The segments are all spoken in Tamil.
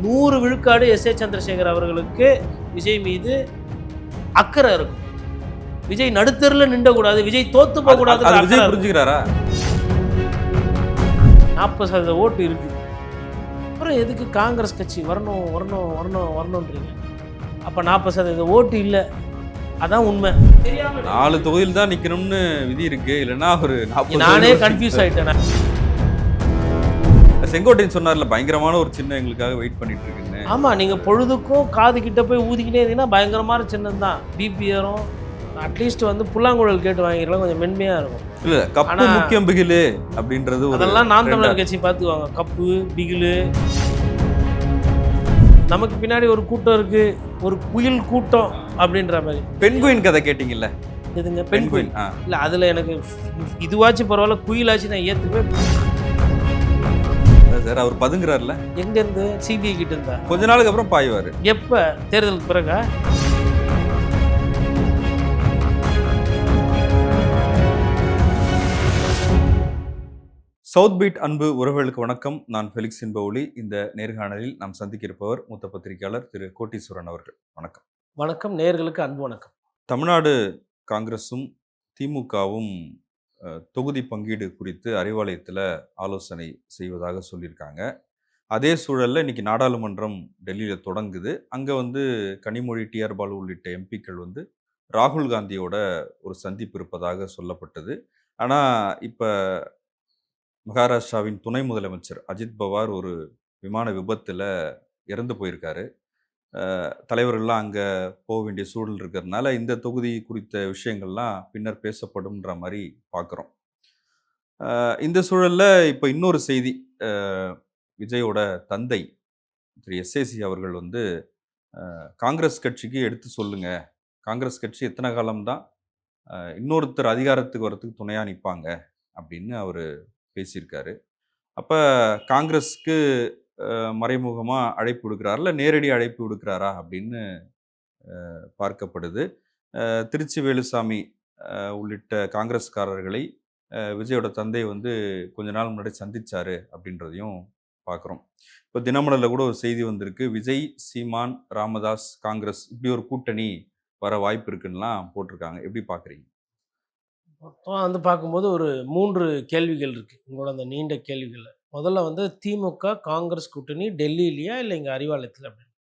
100 விழுக்காடு எஸ்.ஏ. சந்திரசேகர் அவர்களுக்கு விஜய் மீது அக்கறை இருக்கும். விஜய் நடுத்தருல நின்றக்கூடாது, விஜய் தோத்து போக கூடாது. விஜய் புரிஞ்சுக்கிறாரா? 40% ஓட்டு இருக்கு. அப்புறம் எதுக்கு காங்கிரஸ் கட்சி வரணும் வரணும் வரணும் வரணும்ன்றீங்க? அப்ப 40% ஓட்டு இல்லை, அதான் உண்மை. 4 தொகுதியில் தான் நிக்கணும்னு விதி இருக்கு, இல்லைன்னா ஒரு 40. நானே கன்ஃபியூஸ் ஆயிட்டேன். செங்கோட்டையன் சொன்னார்ல, பயங்கரமான ஒரு சின்னம் எங்களுக்காக வெயிட் பண்ணிட்டு இருக்குன்னு. ஆமா, நீங்க பொழுதுக்கும் காது கிட்ட போய் ஊதிக்கிட்டே இருந்தீங்கன்னா பயங்கரமான சின்னம் தான். பிபி ஏறும். அட்லீஸ்ட் புல்லாங்குழல் கேட்டு வாங்கிக்கலாம், கொஞ்சம் மென்மையா இருக்கும். இல்ல, கப்பு முக்கியம் பிகிலு அப்படின்றது அதெல்லாம் நாம் தமிழர் கட்சி பார்த்துக்குவாங்க. கப்பு பிகிலு. நமக்கு பின்னாடி ஒரு கூட்டம் இருக்கு, ஒரு குயில் கூட்டம் அப்படின்ற மாதிரி. பெண்குயின் கதை கேட்டீங்கல்ல? எதுங்க பெண்குயின்? இல்ல, அதுல எனக்கு இதுவாச்சும் பரவாயில்ல, குயிலாச்சு நான் ஏத்துக்குவேன் சார். அவர் பதுங்குறாருல. எங்க இருந்து? சிபிஐ கிட்ட இருந்தா. கொஞ்ச நாளுக்கு அப்புறம் பாய்வாரு. எப்ப? தேர்தலுக்கு பிறகு. சவுத் பீட் அன்பு உறவுகளுக்கு வணக்கம். நான் ஃபெலிக்ஸ் இன்பவுலி. இந்த நேர்காணலில் நாம் சந்திக்க இருப்பவர் மூத்த பத்திரிகையாளர் திரு கோட்டீஸ்வரன் அவர்கள். வணக்கம். வணக்கம். நேயர்களுக்கு அன்பு வணக்கம். தமிழ்நாடு காங்கிரஸும் திமுகவும் தொகுதி பங்கீடு குறித்து அறிவாலயத்தில் ஆலோசனை செய்வதாக சொல்லியிருக்காங்க. அதே சூழலில் இன்னைக்கு நாடாளுமன்றம் டெல்லியில் தொடங்குது. அங்கே கனிமொழி, டிஆர் பாலு உள்ளிட்ட எம்பிக்கள் ராகுல் காந்தியோட ஒரு சந்திப்பு இருப்பதாக சொல்லப்பட்டது. ஆனால் இப்போ மகாராஷ்டிராவின் துணை முதலமைச்சர் அஜித் பவார் ஒரு விமான விபத்தில் இறந்து போயிருக்காரு. தலைவர்கள்லாம் அங்கே போக வேண்டிய சூழல் இருக்கிறதுனால இந்த தொகுதி குறித்த விஷயங்கள்லாம் பின்னர் பேசப்படும்ன்ற மாதிரி பார்க்குறோம். இந்த சூழலில் இப்போ இன்னொரு செய்தி, விஜயோட தந்தை திரு எஸ்ஏசி அவர்கள் காங்கிரஸ் கட்சிக்கு எடுத்து சொல்லுங்க, காங்கிரஸ் கட்சி எத்தனை காலம்தான் இன்னொருத்தர் அதிகாரத்துக்கு வரத்துக்கு துணையாக நிற்பாங்க அப்படின்னு அவர் பேசியிருக்காரு. அப்போ காங்கிரஸுக்கு மறைமுகமாக அழைப்பு விடுக்கிறாரா, இல்லை நேரடி அழைப்பு விடுக்கிறாரா அப்படின்னு பார்க்கப்படுது. திருச்சி வேலுசாமி உள்ளிட்ட காங்கிரஸ்காரர்களை விஜயோட தந்தை கொஞ்ச நாள் முன்னாடி சந்திச்சாரு அப்படின்றதையும் பார்க்குறோம். இப்போ தினமலரில் கூட ஒரு செய்தி வந்திருக்கு, விஜய், சீமான், ராமதாஸ், காங்கிரஸ் இப்படி ஒரு கூட்டணி வர வாய்ப்பு இருக்குன்னுலாம் போட்டிருக்காங்க. எப்படி பார்க்குறீங்க? மொத்தம் பார்க்கும்போது ஒரு 3 கேள்விகள் இருக்குது உங்களோட அந்த நீண்ட கேள்விகளில். முதல்ல திமுக காங்கிரஸ் கூட்டணி டெல்லியிலையா இல்லை இங்கே அறிவாலயத்தில் அப்படின்னு.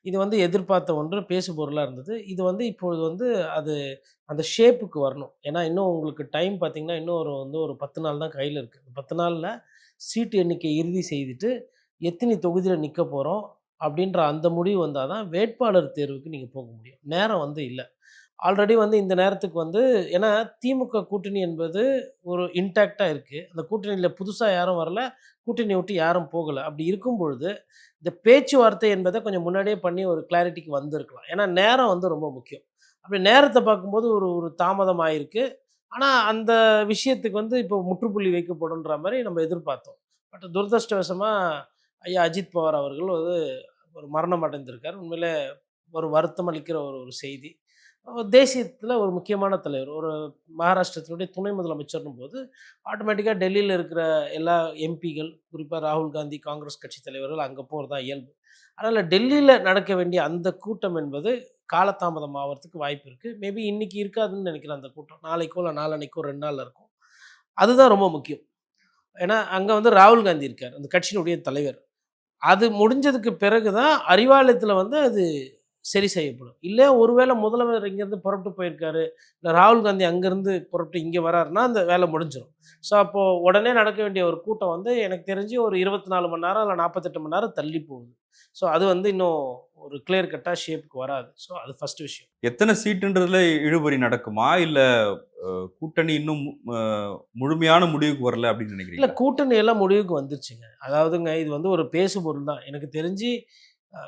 இது எதிர்பார்த்த ஒன்று, பேசு பொருளாக இருந்தது. இது இப்பொழுது அது அந்த ஷேப்புக்கு வரணும். ஏன்னா இன்னும் உங்களுக்கு டைம் பார்த்திங்கன்னா இன்னும் ஒரு 10 நாள் தான் கையில் இருக்குது. 10 நாளில் சீட்டு எண்ணிக்கை இறுதி செய்துட்டு எத்தனை தொகுதியில் நிற்க போகிறோம் அப்படின்ற அந்த முடிவு வந்தால் தான் வேட்பாளர் தேர்வுக்கு நீங்கள் போக முடியும். நேரம் இல்லை. ஆல்ரெடி இந்த நேரத்துக்கு ஏன்னா திமுக கூட்டணி என்பது ஒரு இன்டாக்டாக இருக்குது. அந்த கூட்டணியில் புதுசாக யாரும் வரல, கூட்டணி விட்டு யாரும் போகலை. அப்படி இருக்கும் பொழுது இந்த பேச்சுவார்த்தை என்பதை கொஞ்சம் முன்னாடியே பண்ணி ஒரு கிளாரிட்டிக்கு வந்திருக்கலாம். ஏன்னா நேரம் ரொம்ப முக்கியம். அப்படி நேரத்தை பார்க்கும்போது ஒரு தாமதம் ஆகிருக்கு. ஆனால் அந்த விஷயத்துக்கு இப்போ முற்றுப்புள்ளி வைக்கப்படுன்ற மாதிரி நம்ம எதிர்பார்த்தோம். பட் துரதிர்ஷ்டவசமாக ஐயா அஜித் பவார் அவர்கள் ஒரு மரணம் அடைந்திருக்கார். உண்மையிலே ஒரு வருத்தம் அளிக்கிற ஒரு செய்தி. தேசியத்தில் ஒரு முக்கியமான தலைவர், ஒரு மகாராஷ்டிரத்தினுடைய துணை முதலமைச்சர்னும் போது ஆட்டோமேட்டிக்காக டெல்லியில் இருக்கிற எல்லா எம்பிகள், குறிப்பாக ராகுல் காந்தி, காங்கிரஸ் கட்சி தலைவர்கள் அங்கே போகிறது தான் இயல்பு. அதனால் டெல்லியில் நடக்க வேண்டிய அந்த கூட்டம் என்பது காலதாமதம் ஆகிறதுக்கு வாய்ப்பு இருக்குது. மேபி இன்றைக்கி இருக்காதுன்னு நினைக்கிறேன் அந்த கூட்டம். நாளைக்கோ இல்லை நாளன்னைக்கோ 2 நாளில் இருக்கும். அதுதான் ரொம்ப முக்கியம். ஏன்னா அங்கே ராகுல் காந்தி இருக்கார், அந்த கட்சியினுடைய தலைவர். அது முடிஞ்சதுக்கு பிறகு தான் அறிவாலயத்தில் அது சரி செய்யப்படும். இல்லை ஒருவேளை முதல்வர் இங்கேருந்து புறப்பட்டு போயிருக்காரு, இல்லை ராகுல் காந்தி அங்கேருந்து புறப்பட்டு இங்கே வராருன்னா அந்த வேலை முடிஞ்சிடும். ஸோ அப்போது உடனே நடக்க வேண்டிய ஒரு கூட்டம் எனக்கு தெரிஞ்சு ஒரு 24 மணி நேரம் இல்லை 48 மணி நேரம் தள்ளி போகுது. ஸோ அது இன்னும் ஒரு கிளியர் கட்டாக ஷேப்புக்கு வராது. ஸோ அது ஃபஸ்ட்டு விஷயம். எத்தனை சீட்டுன்றதுல இழுபறி நடக்குமா, இல்லை கூட்டணி இன்னும் முழுமையான முடிவுக்கு வரல அப்படின்னு நினைக்கிறீங்க? இல்லை, கூட்டணி எல்லாம் முடிவுக்கு வந்துருச்சுங்க. அதாவதுங்க இது ஒரு பேசு பொருள் தான். எனக்கு தெரிஞ்சு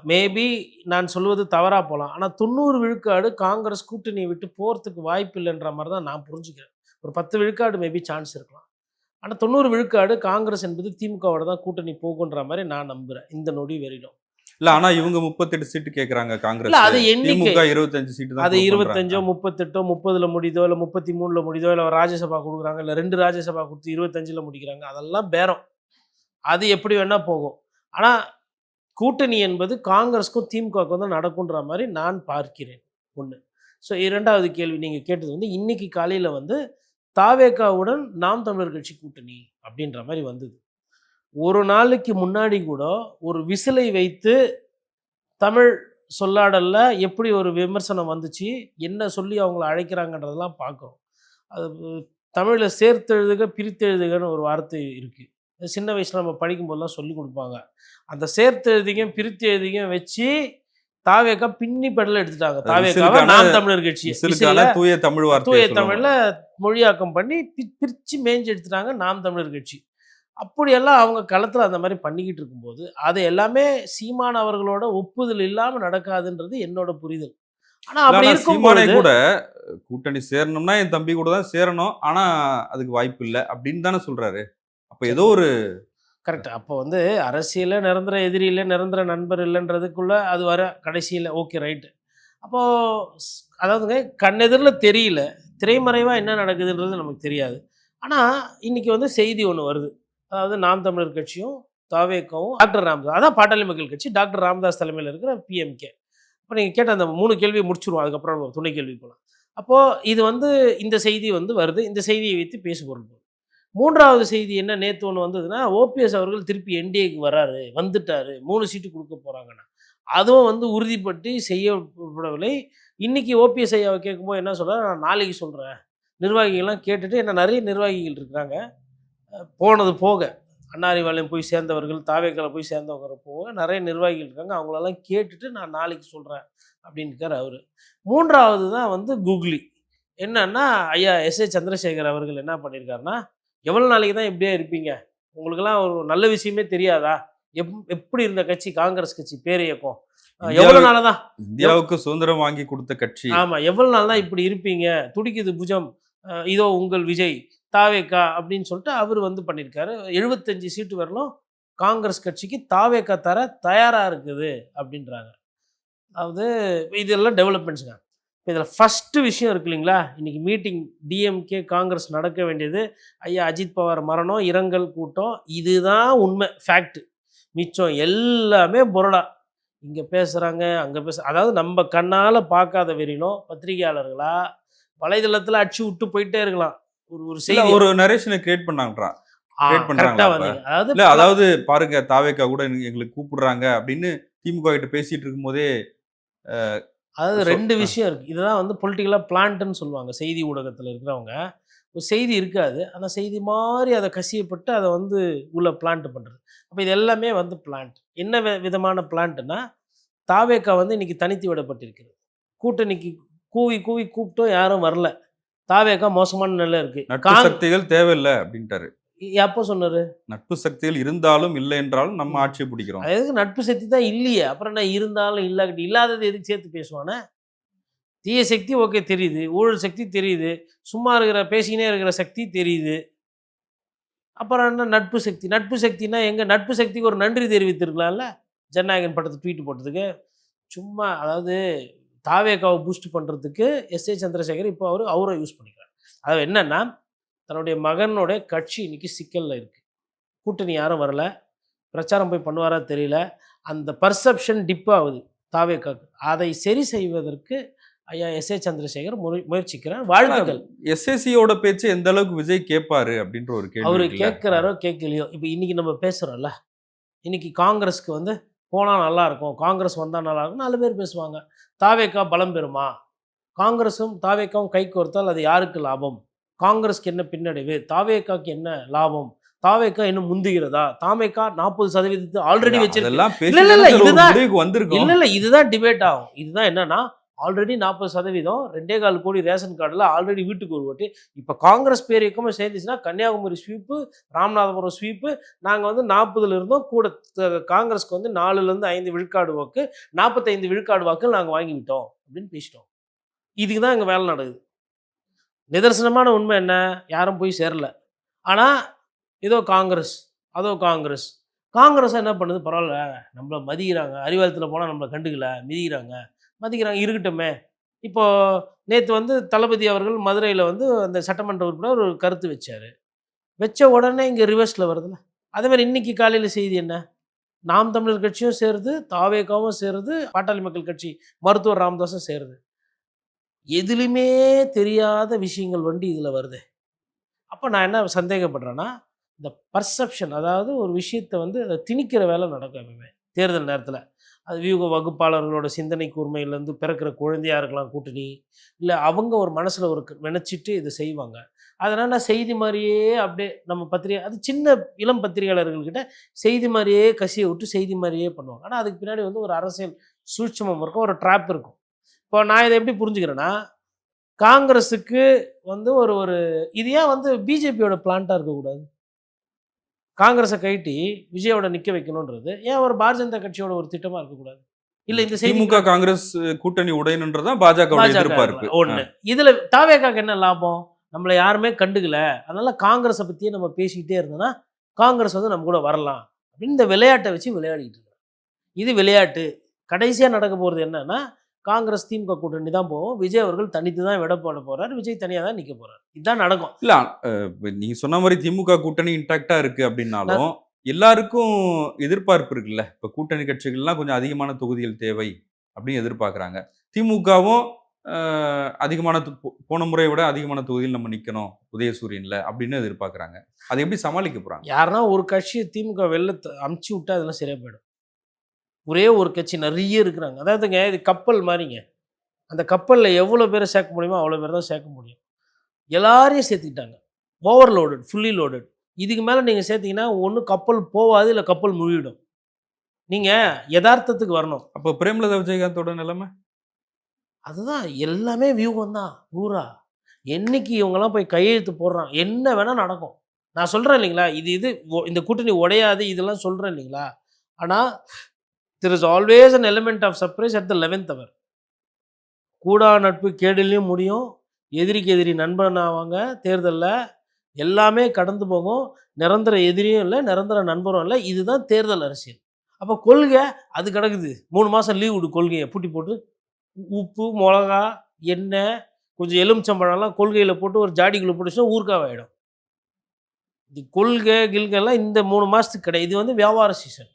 மேபி நான் சொல்வது தவறாக போகலாம், ஆனால் 90 விழுக்காடு காங்கிரஸ் கூட்டணியை விட்டு போகிறதுக்கு வாய்ப்பு இல்லைன்ற மாதிரி தான் நான் புரிஞ்சுக்கிறேன். ஒரு 10 விழுக்காடு மேபி சான்ஸ் இருக்கலாம். ஆனால் 90 விழுக்காடு காங்கிரஸ் என்பது திமுகவோட தான் கூட்டணி போகுன்ற மாதிரி நான் நம்புகிறேன் இந்த நொடி வரையிலும். இல்லை, ஆனால் இவங்க 38 சீட்டு கேட்குறாங்க காங்கிரஸ். அது எண்ணிக்கை 25 சீட்டு தான். அது 25 38 30 முடியுதோ இல்லை 33 முடியுதோ, இல்லை ராஜ்யசபா கொடுக்குறாங்க, இல்லை 2 ராஜ்யசபா கொடுத்து 25 முடிக்கிறாங்க. அதெல்லாம் பேரம். அது எப்படி வேணால் போகும். ஆனால் கூட்டணி என்பது காங்கிரஸ்க்கும் திமுகவுக்கும் தான் நடக்குன்ற மாதிரி நான் பார்க்கிறேன். ஒன்று. ஸோ 2வது கேள்வி நீங்கள் கேட்டது வந்து இன்னைக்கு காலையில் வந்து தாவேகாவுடன் நாம் தமிழர் கட்சி கூட்டணி அப்படின்ற மாதிரி வந்தது. ஒரு நாளைக்கு முன்னாடி கூட ஒரு விசிலை வைத்து தமிழ் சொல்லாடல்ல எப்படி ஒரு விமர்சனம் வந்துச்சு, என்ன சொல்லி அவங்கள அழைக்கிறாங்கன்றதெல்லாம் பார்க்குறோம். அது தமிழ்ல சேர்த்தெழுதுக, பிரித்தெழுதுகன்னு ஒரு வார்த்தை இருக்கு. சின்ன வயசுல நம்ம படிக்கும்போதெல்லாம் சொல்லிக் குடுப்பாங்க. அந்த சேர்த்தெழுதியும், பிரித்தெழுதியும் வச்சு தாவேகா பின்னி பெடல் எடுத்துட்டாங்க. தாவேகாவ விசிலுக்கான நாம் தமிழர் கட்சிய. விசிலுக்கான விசில தூய தமிழ் வார்த்தையை தூய சொல்லுவாங்க. தமிழ்ல மொழியாக்கம் பண்ணி பிரிச்சு மேய்ஞ்சு எடுத்துட்டாங்க நாம் தமிழர் கட்சி. அப்படியெல்லாம் அவங்க களத்துல அந்த மாரி பண்ணிக்கிட்டு இருக்கும்போது, அது எல்லாமே சீமான் அவர்களோட ஒப்புதல் இல்லாம நடக்காதுன்றது என்னோட புரிதல். ஆனா இல்ல, அப்படி ஆனா இருக்கும் சீமானே பொழுது கூட கூட்டணி சேரணும்னா என் தம்பி கூட தான் சேரணும். ஆனா அதுக்கு வாய்ப்பு இல்ல அப்படின்னு தானே சொல்றாரு. அப்ப ஏதோ ஒரு கரெக்ட். அப்போ வந்து அரசியல்ல நிரந்தர எதிரி இல்ல, நிரந்தர நண்பர் இல்லன்றதுக்குள்ள அது வர கடைசியில ஓகே ரைட். அப்போ ஸ் அதாவதுங்க கண்ணெதிர்ல தெரியல. திரைமறைவா என்ன நடக்குதுன்றது நமக்கு தெரியாது. ஆனா, இன்னைக்கு வந்து செய்தி ஒண்ணு வருது. அதாவது நாம் தமிழர் கட்சியும், தாவேகாவும் டாக்டர் ராமதாஸ் அதான் பாட்டாளி மக்கள் கட்சி, டாக்டர் ராமதாஸ் தலைமையில இருக்கிற பிஎம்கே. இப்ப நீங்க கேட்ட அந்த 3 கேள்விய முடிச்சுருவோம். அதுக்கப்புறம் நம்ம துணை கேள்விக்கு போலாம். அப்போ இது வந்து இந்த செய்தி வந்து வருது. இந்த செய்தியை வைத்து பேசுபொருள் போகுது. 3வது செய்தி என்ன நேத்து ஒண்ணு வந்ததுன்னா, ஓபிஎஸ் அவர்கள் திருப்பி என்டிஏக்கு வராரு, வந்துட்டாரு. 3 சீட்டு குடுக்க போறாங்கன்னு. அதுவும் வந்து உறுதிப்பட்டு செய்யப்படவில்லை. இன்னைக்கு ஓபிஎஸ் ஐயாவ கேட்கும்போது என்ன சொல்றாரு, நான் நாளைக்கு சொல்றேன். நிர்வாகிகள்லாம் கேட்டுட்டு ஏன்னா நெறைய நிர்வாகிகள் இருக்கிறாங்க. போனது போக, அண்ணாரிவாளையம் போய் சேர்ந்தவர்கள், தாவேக்கால போய் சேர்ந்தவங்க போக நெறைய நிர்வாகிகள் இருக்காங்க. அவங்களெல்லாம் கேட்டுட்டு நான் நாளைக்கு சொல்றேன் அப்படின்னுருக்காரு அவரு. 3வது தான் வந்து கூகுளி. என்னன்னா, ஐயா எஸ்.ஏ. சந்திரசேகர் அவர்கள் என்ன பண்ணியிருக்காருன்னா, எவ்வளோ நாளைக்கு தான் இப்படியே இருப்பீங்க? உங்களுக்கெல்லாம் ஒரு நல்ல விஷயமே தெரியாதா? எப்படி இருந்த கட்சி காங்கிரஸ் கட்சி பேர் இயக்கம். எவ்வளோ இந்தியாவு நாளா தான் எவ் இந்தியாவுக்கு சுதந்திரம் வாங்கி கொடுத்த கட்சி. ஆமா. எவ்வளோ நாள் தான் இப்படி இருப்பீங்க? துடிக்குது புஜம். இதோ உங்கள் விஜய், தாவேகா அப்படின்னு சொல்லிட்டு அவரு வந்து பண்ணியிருக்காரு. 75 சீட்டு வரலும் காங்கிரஸ் கட்சிக்கு தாவேகா தர தயாரா இருக்குது அப்படின்றாங்க. அதாவது இதெல்லாம் டெவலப்மெண்ட்ஸ்ங்க. இதில ஃபர்ஸ்ட்டு விஷயம் இருக்கு இல்லைங்களா? இன்னைக்கு மீட்டிங் டிஎம்கே, காங்கிரஸ் நடக்க வேண்டியது, ஐயா அஜித் பவார் மரணம், இரங்கல் கூட்டம். இதுதான் உண்மை, ஃபேக்ட். மிச்சம் எல்லாமே புரடா. இங்க பேசுறாங்க, அங்க அதாவது நம்ம கண்ணால பார்க்காத வரையிலும் பத்திரிகையாளர்களா, வலைதளத்தில அடிச்சு விட்டு போயிட்டே இருக்கலாம். ஒரு ஒரு இல்ல, செய்திய. ஒரு நரேஷன கிரியேட் பண்ணாங்கன்றான். கிரியேட் கரெக்ட்டா பண்றாங்களா அப்ப? வந்தீங்க. அதாவது இல்ல, அதாவது பாருங்க, தாவேகா கூட எங்களுக்கு கூப்பிடுறாங்க அப்படின்னு திமுக கிட்ட பேசிட்டு இருக்கும்போதே அதாவது சொ 2 அ விஷயம் இருக்கு. இததான் வந்து பொலிட்டிக்கலா பிளான்ட்ன்னு சொல்லுவாங்க. செய்தி ஊடகத்தில இருக்கிறவங்க. ஒரு செய்தி இருக்காது. அந்த செய்தி மாரி அத கசியப்பட்டு அத வந்து உள்ள பிளான்ட் பண்றது. அப்ப இது எல்லாமே வந்து பிளான்ட். என்ன விதமான பிளான்ட்ன்னா, தாவேகா வந்து இன்னைக்கு தனித்து விடப்பட்டிருக்கிறது. கூட்டணிக்கு கூவி கூவி கூப்பிட்டும் யாரும் வரல. தாவேகா மோசமான நிலையில இருக்கு. நட்பு சக்திகள் தேவையில்ல அப்படின்ட்டாரு. எப்போ சொன்னாரு? நட்பு சக்திகள் இருந்தாலும் இல்லை என்றாலும் நம்ம ம். ஆட்சியை பிடிக்கிறோம். அது எதுக்கு நட்பு சக்தி தான் இல்லையே. அப்புறம் என்ன இருந்தாலும் இல்லாட்டி இல்லாதது எதுக்கு சேர்த்து பேசுவானே? தீய சக்தி ஓகே தெரியுது. ஊழல் சக்தி தெரியுது. சும்மா இருக்கிற பேசிக்கினே இருக்கிற சக்தி தெரியுது. அப்புறம் என்ன நட்பு சக்தி? நட்பு சக்தின்னா எங்க? நட்பு சக்திக்கு ஒரு நன்றி தெரிவித்திருக்கலாம்ல. ஜனநாயகன் படத்த ட்வீட் போட்டதுக்கு. சும்மா அதாவது தாவேகாவ பூஸ்ட் பண்றதுக்கு எஸ்.ஏ. சந்திரசேகர் இப்போ அவர யூஸ் பண்ணிக்கிறார். அதாவது என்னன்னா, தன்னுடைய மகனோட கட்சி இன்னைக்கு சிக்கல்ல இருக்கு. கூட்டணி யாரும் வரல. பிரச்சாரம் போய் பண்ணுவாரா தெரியல. அந்த பர்செப்ஷன் டிப் ஆகுது தாவேகாக்கு. அதை சரி செய்வதற்கு ஐயா எஸ்.ஏ. சந்திரசேகர் முயற்சிக்கிறார். ஆனா வாழ்த்துக்கள். எஸ்எஸ்சியோட பேச்ச எந்த அளவுக்கு விஜய் கேட்பாரு அப்படின்ற ஒரு கேள்வி அவரு இருக்குல்ல. கேட்கிறாரோ கேட்கலையோ, இப்ப இன்னைக்கு நம்ம பேசுறோம்ல. இன்னைக்கு காங்கிரஸ்க்கு வந்து போனா நல்லாருக்கும். காங்கிரஸ் வந்தா நல்லாருக்கும்னு 4 பேர் பேசுவாங்க. தாவேகா பலம் பெறுமா? காங்கிரஸும் தாவேகாவும் கைகோர்த்தால் அது யாருக்கு லாபம்? காங்கிரஸ்க்கு என்ன பின்னடைவு? தாவேகாக்கு என்ன லாபம்? தாவேகா இன்னும் முந்துகிறதா? தாவேகா 40% ஆல்ரெடி வச்சிருக்கு. அதெல்லாம் இல்ல, பேசி இல்ல, தானே இல்ல. சார் ஒரு இதுதான் முடிவுக்கு வந்திருக்கோம். இல்ல, இல்ல. இதுதான் டிபேட் ஆகும். இதுதான் என்னன்னா, ஆல்ரெடி 40% 2.25 கோடி ரேஷன் கார்டுல ஆல்ரெடி வீட்டுக்கு ஒரு ஓட்டு. இப்ப காங்கிரஸ் பேர் இயக்கமா சேர்ந்துச்சுன்னா, கன்னியாகுமரி ஸ்வீப்பு, ராமநாதபுரம் ஸ்வீப்பு, நாங்க வந்து 40ல இருந்தோம். கூட காங்கிரஸ்க்கு வந்து 4லேருந்து 5 விழுக்காடு வாக்கு, 45 விழுக்காடு வாக்கு நாங்க வாங்கிவிட்டோம் அப்படின்னு பேசிட்டோம். இதுக்கு தான் இங்க வேலை நடக்குது. நிதர்சனமான உண்மை என்ன? யாரும் போய் சேரல. ஆனா, ஏதோ காங்கிரஸ், அதோ காங்கிரஸ். காங்கிரஸ் என்ன பண்ணுது? பரவால்ல, நம்மள மதிக்கிறாங்க. அறிவாலயத்துல போனா நம்மள கண்டுக்கல, மிதிக்கிறாங்க. மதிக்கிறாங்க இருக்கட்டுமே. இப்போ நேத்து வந்து தளபதி அவர்கள் மதுரையில வந்து அந்த சட்டமன்ற உறுப்பினர் ஒரு கருத்து வச்சாரு. வச்ச உடனே இங்க ரிவர்ஸ்ல வருதுல்ல. அதே மாரி இன்னைக்கு காலையில செய்தி என்ன? நாம் தமிழர் கட்சியும் சேருது, தாவேகாவும் சேருது, பாட்டாளி மக்கள் கட்சி மருத்துவர் ராமதாஸும் சேருது. எதிலுமே தெரியாத விஷயங்கள் இதில வருதே. அப்ப நான் என்ன சந்தேகப்படுறேன்னா, இந்த பர்செப்ஷன் அதாவது ஒரு விஷயத்த அத திணிக்கிற வேலை நடக்கும் எப்பவுமே. தேர்தல் நேரத்தில. அது வியூக வகுப்பாளர்களோட சிந்தனை கூர்மையிலேருந்து பிறக்கிற குழந்தையா இருக்கலாம் கூட்டணி. இல்ல அவங்க ஒரு மனசுல ஒரு நெனச்சிட்டு இத செய்வாங்க. அதனால செய்தி மாரியே அப்படியே நம்ம பத்திரிகை அது சின்ன இளம் பத்திரிகையாளர்கள்கிட்ட செய்தி மாரியே கசிய விட்டு செய்தி மாரியே பண்ணுவாங்க. ஆனா அதுக்கு பின்னாடி ஒரு அரசியல் சூட்சுமம் இருக்கும். ஒரு ட்ராப் இருக்கும். இப்போ நான் இத எப்படி புரிஞ்சுக்கிறேன்னா, காங்கிரஸுக்கு ஒரு ஒரு இது ஏன் பிஜேபியோட பிளான்ட்டா இருக்கக்கூடாது? காங்கிரஸ கைட்டி விஜயோட நிக்க வைக்கணுன்றது, ஏன் ஒரு பாரதிய ஜனதா கட்சியோட ஒரு திட்டமா இருக்கக்கூடாது? இல்ல இந்த செய்தி திமுக காங்கிரஸ் கூட்டணி உடையணுன்றது தான் பாஜகவோட பாஜக எதிர்பார்ப்பு. ஒண்ணு. இதுல தாவேகாக்கு என்ன லாபம்? நம்மள யாருமே கண்டுக்கல. அதனால காங்கிரஸ பத்தியே நம்ம பேசிக்கிட்டே இருந்தோம்னா, காங்கிரஸ் நம்ம கூட வரலாம். அப்படின்னு இந்த விளையாட்ட வச்சு விளையாடிட்டு இருக்காங்க. இது விளையாட்டு. கடைசியா நடக்க போறது என்னன்னா, காங்கிரஸ் திமுக கூட்டணி தான் போகும். விஜய் அவர்கள் தனித்து தான் விடப்பட போறார். விஜய் தனியா தான் நிக்க போறார். இதுதான் நடக்கும். இல்ல நீங்க சொன்ன மாரி திமுக கூட்டணி இன்டாக்ட்டா இருக்கு நான் அப்படின்னாலும், எல்லாருக்கும் எதிர்பார்ப்பு இருக்குல்ல. இப்ப கூட்டணி கட்சிகள்லாம் கொஞ்சம் அதிகமான தொகுதிகள் தேவை அப்படின்னு எதிர்பார்க்குறாங்க. திமுகவும் அதிகமான போன முறைய விட அதிகமான தொகுதியில் நம்ம நிக்கணும் உதயசூரியன்ல அப்படின்னு எதிர்பார்க்குறாங்க. அதை எப்படி சமாளிக்க போறாங்க? யாருன்னா ஒரு கட்சிய திமுக வெளில அமுச்சு விட்டா அதெல்லாம் சரியா போயிடும். ஒரே ஒரு கட்சி நெறைய இருக்கிறாங்க. அதாவதுங்க இது கப்பல் மாரிங்க. அந்த கப்பல்ல எவ்வளோ பேர சேர்க்க முடியுமோ, அவ்வளோ பேர் தான் சேர்க்க முடியும். எல்லாரையும் சேர்த்துக்கிட்டாங்க. Overloaded, fully loaded. இதுக்கு மேல நீங்க சேர்த்தீங்கன்னா, ஒண்ணு கப்பல் போவாது, இல்ல கப்பல் முழுகிடும். நீங்க எதார்த்தத்துக்கு வரணும். அப்போ பிரேமலதா விஜயகாந்தோட நிலைமை? அதுதான் எல்லாமே வியூகம் தான் பூரா. என்னைக்கு இவங்கலாம் போய் கையெழுத்து போடுறான், என்ன வேணா நடக்கும். நான் சொல்றேன் இல்லைங்களா, இந்த கூட்டணி உடையாது இதெல்லாம் சொல்றேன் இல்லைங்களா. ஆனா, there is always an element of surprise at the 11த் ஹவர். கூடா நட்பு கேடிலயும் முடியும். எதிரிக்கு எதிரி நண்பன் ஆவாங்க தேர்தல்ல. எல்லாமே கடந்து போகும். நிரந்தர எதிரியும் இல்ல, நிரந்தர நண்பரும் இல்ல. இதுதான் தேர்தல் அரசியல். அப்ப கொள்கை அது கிடக்குது. 3 மாசம் லீவ் விடு கொள்கைய பூட்டி போட்டு, உப்பு, மொளகா, எண்ணெய், கொஞ்சம் எலுமிச்சம்பழம்லாம் கொள்கையில போட்டு ஒரு ஜாடிக்குள்ள போட்டு வச்சா ஊறுகாவாயிடும். இது கொள்கை கில்கைலாம் இந்த 3 மாசத்துக்கு கிடையாது. இது வியாபார சீசன்.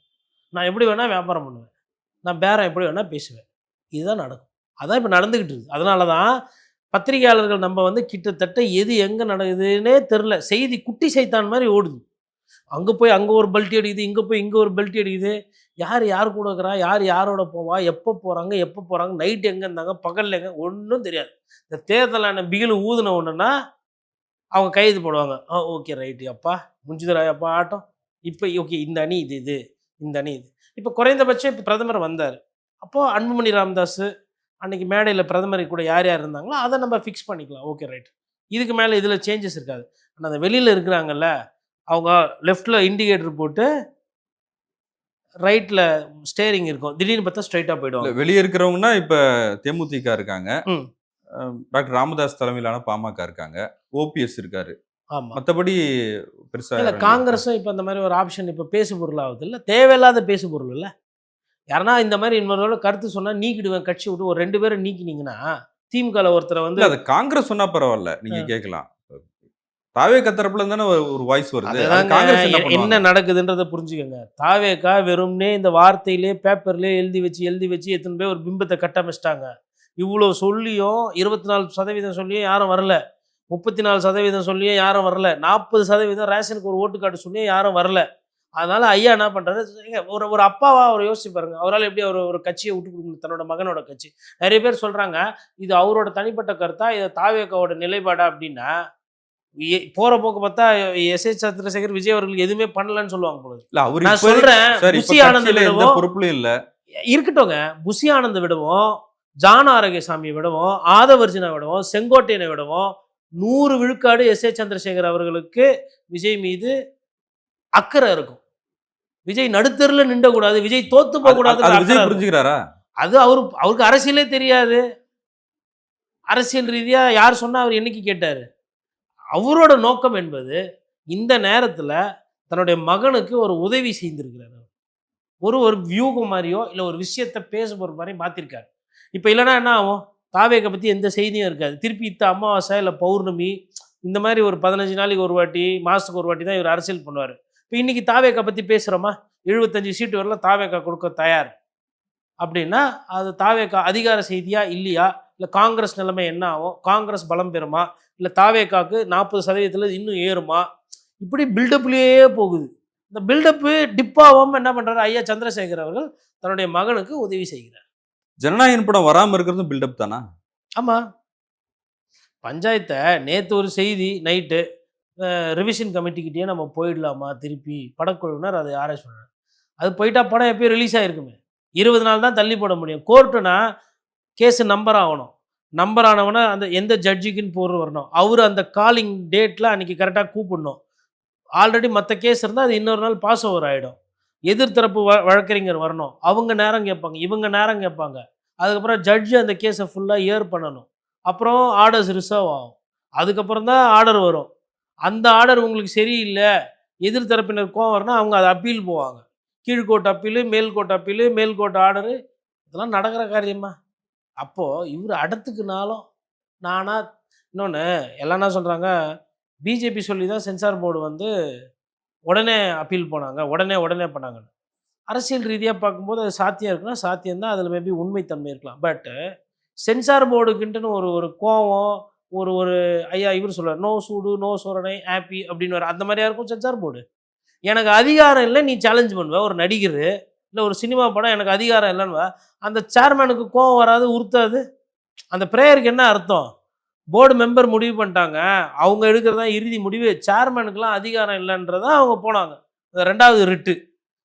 நான் எப்படி வேணா வியாபாரம் பண்ணுவேன். நான் பேரம் எப்படி வேணா பேசுவேன். இதுதான் நடக்கும். அதான் இப்ப நடந்துகிட்டு இருக்கு. அதனால தான் பத்திரிகையாளர்கள் நம்ம கிட்டத்தட்ட எது எங்க நடக்குதுன்னே தெரியல. செய்தி குட்டி சைத்தான் மாரி ஓடுது. அங்க போய் அங்க ஒரு பல்டி அடிக்குது, இங்க போய் இங்க ஒரு பல்டி அடிக்குது. யார் யார் கூட இருக்கிறா? யார் யாரோட போவா? எப்போ போறாங்க? எப்போ போறாங்க? நைட் எங்க இருந்தாங்க? பகல்ல எங்க? ஒண்ணும் தெரியாது. இந்த தேர்தல் ஆணையம் பிகில் ஊதுன உடனேனா, அவங்க கைது போடுவாங்க. ஓகே ரைட் அப்பா. முடிஞ்சுதுடா அப்பா ஆட்டம். இப்ப ஓகே இந்த அணி இது. இந்த அணி இது. இப்ப குறைந்தபட்சம் இப்ப பிரதமர் வந்தாரு. அப்போ அன்புமணி ராமதாஸ் அன்னைக்கு மேடையில பிரதமர் கூட யார் யார் இருந்தாங்களோ, அத நம்ம ஃபிக்ஸ் பண்ணிக்கலாம். Okay right. இதுக்கு மேல இதுல சேஞ்சஸ் இருக்காது. ஆனா அந்த வெளியில இருக்கிறாங்கல்ல, அவங்க லெஃப்ட்ல இண்டிகேட்டர் போட்டு, ரைட்ல ஸ்டீரிங் இருக்கும். திடீர்னு பார்த்தா ஸ்ட்ரெய்ட்டா இல்ல போயிடுவாங்க. வெளிய இருக்கிறவங்கன்னா, இப்ப தேமுதிக இருக்காங்க. ம். டாக்டர் ராமதாஸ் தலைமையிலான பாமக இருக்காங்க. ஓபிஎஸ் இருக்காரு. ஆமா. மத்தபடி பெருசா இல்ல யாரும் இல்லையா? காங்கிரஸும் இப்ப இந்த மாரி ஒரு ஆப்ஷன் இப்ப பேசு பொருள் ஆகுதுல்ல. தேவையில்லாத பேசு பொருள் இல்ல. யாருன்னா இந்த மாரி இன்னொரு கருத்து சொன்னா நீக்கிடுவேன் கட்சி விட்டு ஒரு 2 பேர நீக்கினீங்கன்னா, திமுகல ஒருத்தர இல்ல அத காங்கிரஸ் சொன்னா பரவால்ல. நீங்க கேட்கலாம். தாவேகா தரப்புல தானே ஒரு வாய்ஸ் வருது. அது அதுதாங்க காங்கிரஸ் என்ன பண்ணுவாங்க? என்ன நடக்குதுன்றத புரிஞ்சுக்கங்க. தாவேகா வெறுமனே இந்த வார்த்தையிலே, பேப்பர்லயே எழுதி வச்சு எத்தன பேர் ஒரு பிம்பத்த கட்டமைச்சுட்டாங்க. இவ்ளோ சொல்லியும் 24% சொல்லியும் யாரும் வரல. 34% சொல்லியும் யாரும் வரல. 40% ரேஷனுக்கு ஒரு ஓட்டு காட்ட சொல்லியும் யாரும் வரல. அதனால ஐயா என்ன பண்றாரு, ஏங்க ஒரு ஒரு அப்பாவா அவர யோசிச்சு பாருங்க. அவரால எப்படி ஒரு கட்சிய விட்டு குடுக்க முடியும்? தன்னோட மகனோட கட்சி. நெறைய பேர் சொல்றாங்க, இது அவரோட தனிப்பட்ட கருத்தா? இது தாவேகாவோட நிலைப்பாடா? அப்படின்னா, போற போக்க பார்த்தா எஸ்.ஏ. சந்திரசேகர், விஜய் அவர்கள் எதுவுமே பண்ணலன்னு சொல்லுவாங்க போல இருக்கு. இல்ல அவரு நான் இப்ப சொல்றேன், சரி இப்ப புசி ஆனந்த கட்சியில எந்த விடவும் பொறுப்புலயும் இல்ல. இருக்கட்டுங்க. புசி ஆனந்த விடவும், ஜான் ஆரோக்கியசாமியை விடவும், ஆதவர்ஜுனா விடவும், செங்கோட்டையனை விடவும் 100 விழுக்காடு எஸ்.ஏ. சந்திரசேகர் அவர்களுக்கு விஜய் மீது அக்கறை இருக்கும். விஜய் நடுத்தெருல நின்றக்கூடாது. விஜய் தோத்து போக அது கூடாதுன்ற அக்கறை விஜய் இருக்கும். புரிஞ்சுக்கிறாரா? அது அவருக்கு அரசியலே தெரியாது. அரசியல் ரீதியா யார் சொன்னா அவர் என்னைக்கு கேட்டாரு? அவரோட நோக்கம் என்பது இந்த நேரத்துல தன்னுடைய மகனுக்கு ஒரு உதவி செய்திருக்கிறார். ஒரு ஒரு வியூகம் மாரியோ, இல்ல ஒரு விஷயத்த பேசுபொருள் மாரி மாத்திருக்காரு. இப்ப இல்லன்னா என்ன ஆகும்? தாவேக பத்தி எந்த செய்தியும் இருக்காது. திருப்பி அமாவாசை, இல்ல பௌர்ணமி இந்த மாரி ஒரு 15 நாளைக்கு ஒரு வாட்டி, மாசத்துக்கு ஒரு வாட்டி தான் இவர் அரசியல் பண்ணுவாரு. இப்ப இன்னைக்கு தாவேக பத்தி பேசுறோமா? 75 சீட்டு வரல தாவேக்கா கொடுக்க தயார் அப்படின்னா, அது தாவேக்கா அதிகார செய்தியா இல்லையா? இல்ல காங்கிரஸ் நிலைமை என்ன ஆகும்? காங்கிரஸ் பலம் பெறுமா? இல்ல தாவேக்காக்கு 40% இன்னும் ஏறுமா? இப்படி பில்டப்லயே போகுது. இந்த பில்டப்பு டிப் ஆவாம என்ன பண்றாரு? ஐயா சந்திரசேகர் அவர்கள் தன்னுடைய மகனுக்கு உதவி செய்கிறார். ஜனநாயகன் படம் வராம இருக்கிறதும் பில்டப் தானா? ஆமா. பஞ்சாயத்த நேத்து ஒரு செய்தி நைட்டு ரிவிஷன் கமிட்டிக்கிட்டயே நம்ம போயிடலாமா திருப்பி? படக்குழுவினர் அது யார சொன்னாங்க. அது போயிட்டா படம் எப்பயோ ரிலீஸ் ஆயிருக்குமே. 20 நாள் தான் தள்ளி போட முடியும். கோர்ட்டுனா கேஸ் நம்பர் ஆவணும். நம்பர் ஆனவன அந்த எந்த ஜட்ஜுக்குன்னு வரணும். அவரு அந்த காலிங் டேட்ல அன்னைக்கு கரெக்ட்டா கூப்பிடணும். ஆல்ரெடி மத்த கேஸ் இருந்தா அது இன்னொரு நாள் பாஸ் ஓவர் ஆயிடும். எதிர் தரப்பு வழக்கறிஞர் வரணும். அவங்க நேரம் கேட்பாங்க. இவங்க நேரம் கேட்பாங்க. அதுக்கப்புறம் ஜட்ஜ் அந்த கேஸ ஃபுல்லா ஹியர் பண்ணணும். அப்புறம் ஆர்டர்ஸ் ரிசர்வ் ஆகும். அதுக்கப்புறம் தான் ஆர்டர் வரும். அந்த ஆர்டர் உங்களுக்கு சரியில்ல, எதிர் தரப்பினர் கோவம் வரும்னா அவங்க அத அப்பீல் போவாங்க. கீழ் கோர்ட் அப்பீலு, மேல் கோர்ட் அப்பீலு, மேல் கோர்ட் ஆர்டரு இதெல்லாம் நடக்கிற காரியமா? அப்போ இவரு அடத்துக்கு நாளும் நானா இன்னொன்னு எல்லாம் என்ன சொல்றாங்க, பிஜேபி சொல்லி தான் சென்சார் போர்டு வந்து உடனே அப்பீல் போனாங்க. உடனே பண்ணாங்கன்னு. அரசியல் ரீதியா பார்க்கும்போது அது சாத்தியம் இருக்குன்னா, சாத்தியம் தான். அதில மேபி உண்மை தன்மை இருக்கலாம். சென்சார் போர்டுக்குன்ட்டுன்னு ஒரு ஒரு கோவம், ஒரு ஒரு ஐயா இவரு சொல்றாரு, "நோ சூடு, நோ சோரணை, ஹேப்பி" அப்படின்னுவாரு. அந்த மாரியா இருக்கும் சென்சார் போர்டு? எனக்கு அதிகாரம் இல்ல, நீ சேலஞ்ச் பண்ணுவ. ஒரு நடிகரு, இல்ல ஒரு சினிமா படம் எனக்கு அதிகாரம் இல்லன்னுவ. அந்த சேர்மேனுக்கு கோவம் வராது, உறுத்தாது? அந்த பிரேயருக்கு என்ன அர்த்தம்? போர்டு மெம்பர் முடிவு பண்ணிட்டாங்க. அவங்க எடுக்கிறது தான் இறுதி முடிவு. சேர்மேனுக்குலாம் அதிகாரம் இல்லன்றது தான் அவங்க போனாங்க. 2வது